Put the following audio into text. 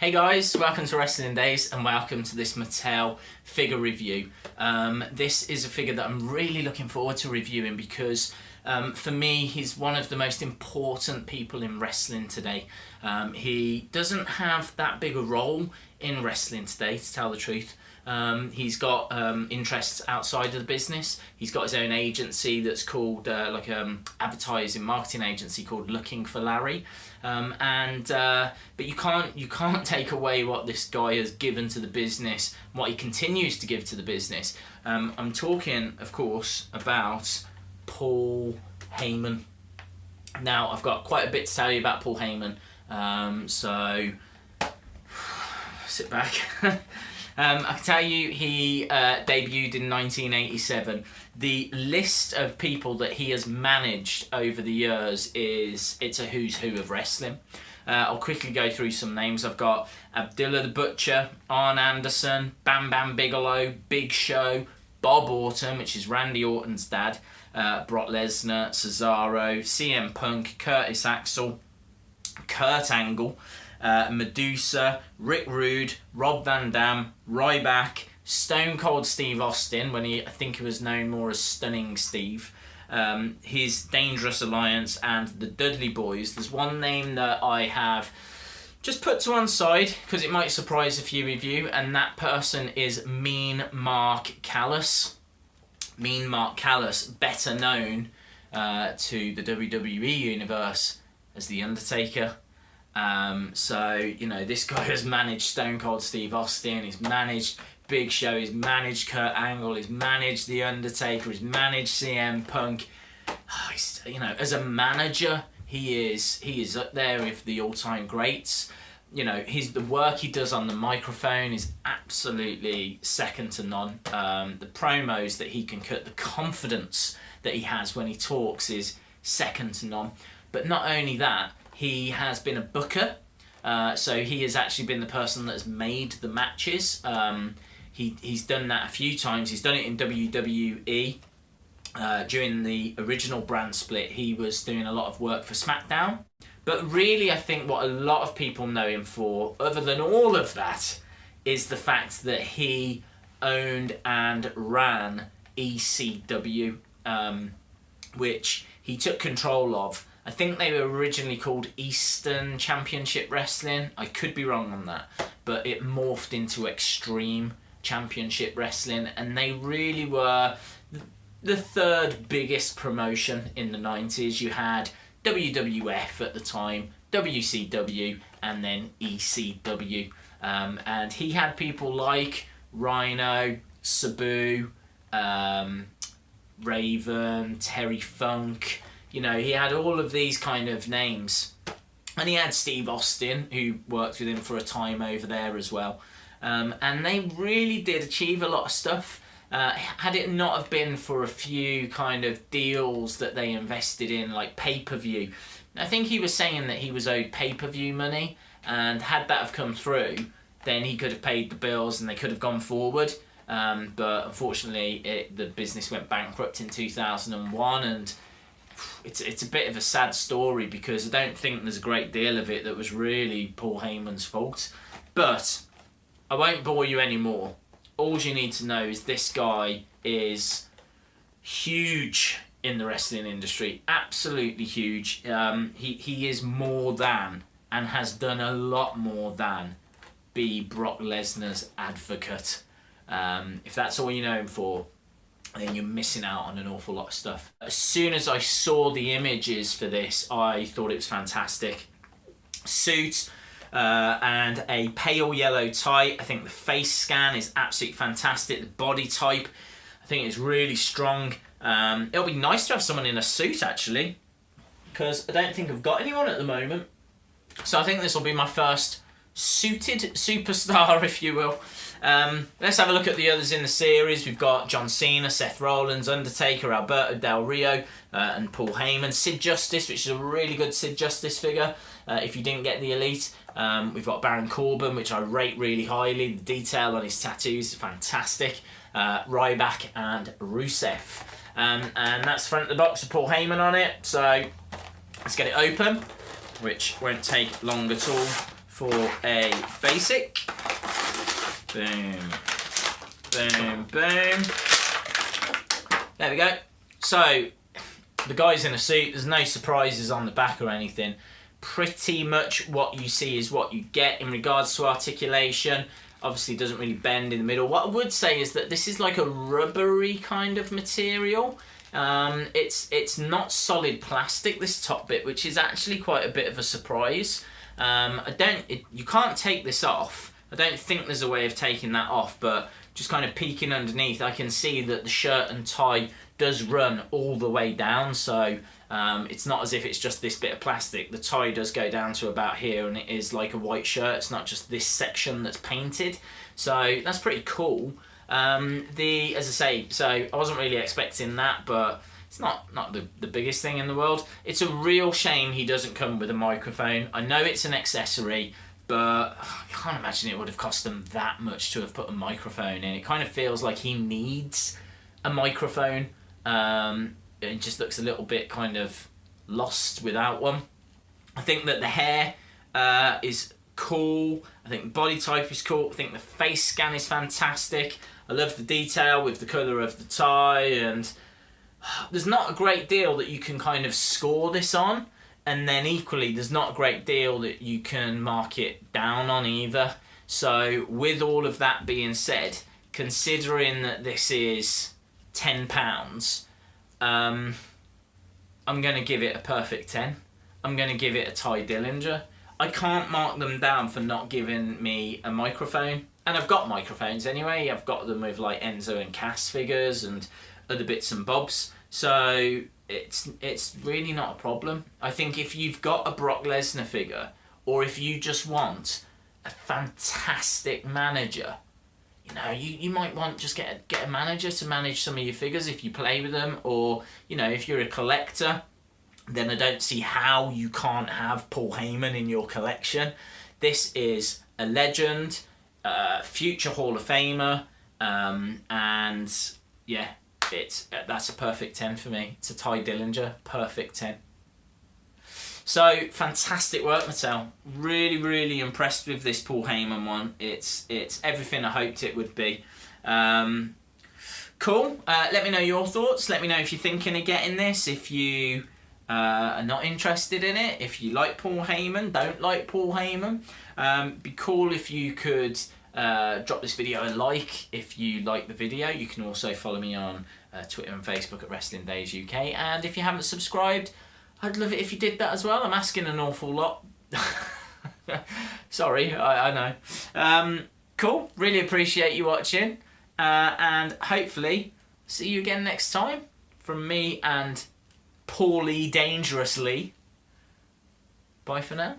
Hey guys, welcome to Wrestling Days and welcome to this Mattel figure review. This is a figure that I'm really looking forward to reviewing because for me he's one of the most important people in wrestling today. He doesn't have that big a role in wrestling today, to tell the truth. He's got interests outside of the business. He's got his own agency that's called advertising marketing agency called Looking for Larry. But you can't take away what this guy has given to the business, what he continues to give to the business. I'm talking, of course, about Paul Heyman. Now, I've got quite a bit to tell you about Paul Heyman, so sit back. I can tell you he debuted in 1987. The list of people that he has managed over the years it's a who's who of wrestling. I'll quickly go through some names. I've got Abdullah the Butcher, Arn Anderson, Bam Bam Bigelow, Big Show, Bob Orton, which is Randy Orton's dad, Brock Lesnar, Cesaro, CM Punk, Curtis Axel, Kurt Angle, Medusa, Rick Rude, Rob Van Dam, Ryback, Stone Cold Steve Austin, I think he was known more as Stunning Steve, his Dangerous Alliance, and the Dudley Boys. There's one name that I have just put to one side because it might surprise a few of you, and that person is Mean Mark Callis. Mean Mark Callis, better known to the WWE universe as The Undertaker. This guy has managed Stone Cold Steve Austin, he's managed Big Show, he's managed Kurt Angle, he's managed The Undertaker, he's managed CM Punk. As a manager, he is up there with the all-time greats. The work he does on the microphone is absolutely second to none. The promos that he can cut, the confidence that he has when he talks is second to none. But not only that, he has been a booker, so he has actually been the person that has made the matches. He's done that a few times. He's done it in WWE. During the original brand split, he was doing a lot of work for SmackDown. But really, I think what a lot of people know him for, other than all of that, is the fact that he owned and ran ECW, which he took control of. I think they were originally called Eastern Championship Wrestling. I could be wrong on that, but it morphed into Extreme Championship Wrestling, and they really were the third biggest promotion in the 90s. You had WWF at the time, WCW, and then ECW. And he had people like Rhino, Sabu, Raven, Terry Funk. He had all of these kind of names. And he had Steve Austin, who worked with him for a time over there as well. And they really did achieve a lot of stuff. Had it not have been for a few kind of deals that they invested in, like pay-per-view. I think he was saying that he was owed pay-per-view money, and had that have come through, then he could have paid the bills and they could have gone forward. But unfortunately, the business went bankrupt in 2001, and it's a bit of a sad story because I don't think there's a great deal of it that was really Paul Heyman's fault. But I won't bore you anymore. All you need to know is this guy is huge in the wrestling industry. Absolutely huge. He is more than, and has done a lot more than, be Brock Lesnar's advocate. If that's all you know him for, then you're missing out on an awful lot of stuff. As soon as I saw the images for this, I thought it was fantastic. Suit and a pale yellow tie. I think the face scan is absolutely fantastic. The body type, I think, is really strong. It'll be nice to have someone in a suit, actually, because I don't think I've got anyone at the moment. So I think this will be my first suited superstar, if you will. Let's have a look at the others in the series. We've got John Cena, Seth Rollins, Undertaker, Alberto Del Rio, and Paul Heyman. Sid Justice, which is a really good Sid Justice figure, if you didn't get the Elite. We've got Baron Corbin, which I rate really highly. The detail on his tattoos is fantastic. Ryback and Rusev. And that's front of the box with Paul Heyman on it. So let's get it open, which won't take long at all for a basic. Boom, boom, boom. There we go. So the guy's in a suit. There's no surprises on the back or anything. Pretty much what you see is what you get in regards to articulation. Obviously doesn't really bend in the middle. What I would say is that this is like a rubbery kind of material. It's not solid plastic, this top bit, which is actually quite a bit of a surprise. You can't take this off. I don't think there's a way of taking that off, but just kind of peeking underneath, I can see that the shirt and tie does run all the way down, so it's not as if it's just this bit of plastic. The tie does go down to about here, and it is like a white shirt. It's not just this section that's painted, so that's pretty cool. As I say, so I wasn't really expecting that, but it's not the biggest thing in the world. It's a real shame he doesn't come with a microphone. I know it's an accessory, but I can't imagine it would have cost them that much to have put a microphone in. It kind of feels like he needs a microphone. It just looks a little bit kind of lost without one. I think that the hair is cool. I think the body type is cool. I think the face scan is fantastic. I love the detail with the colour of the tie, and there's not a great deal that you can kind of score this on, and then equally there's not a great deal that you can mark it down on either. So with all of that being said, considering that this is £10, I'm going to give it a perfect 10. I'm going to give it a Ty Dillinger. I can't mark them down for not giving me a microphone. And I've got microphones anyway. I've got them with like Enzo and Cass figures and other bits and bobs. So it's really not a problem. I think if you've got a Brock Lesnar figure, or if you just want a fantastic manager, you know, you might want just get a manager to manage some of your figures if you play with them, or you know, if you're a collector, then I don't see how you can't have Paul Heyman in your collection. This is a legend, future Hall of Famer, and yeah, that's a perfect 10 for me. It's a Ty Dillinger, perfect 10. So, fantastic work, Mattel. Really, really impressed with this Paul Heyman one. It's everything I hoped it would be. Cool. Let me know your thoughts. Let me know if you're thinking of getting this, if you are not interested in it, if you like Paul Heyman, don't like Paul Heyman. Be cool if you could drop this video a like if you like the video. You can also follow me on Twitter and Facebook at Wrestling Days UK. And if you haven't subscribed, I'd love it if you did that as well. I'm asking an awful lot. Sorry, I know. Cool. Really appreciate you watching. And hopefully see you again next time. From me and Paulie Dangerously. Bye for now.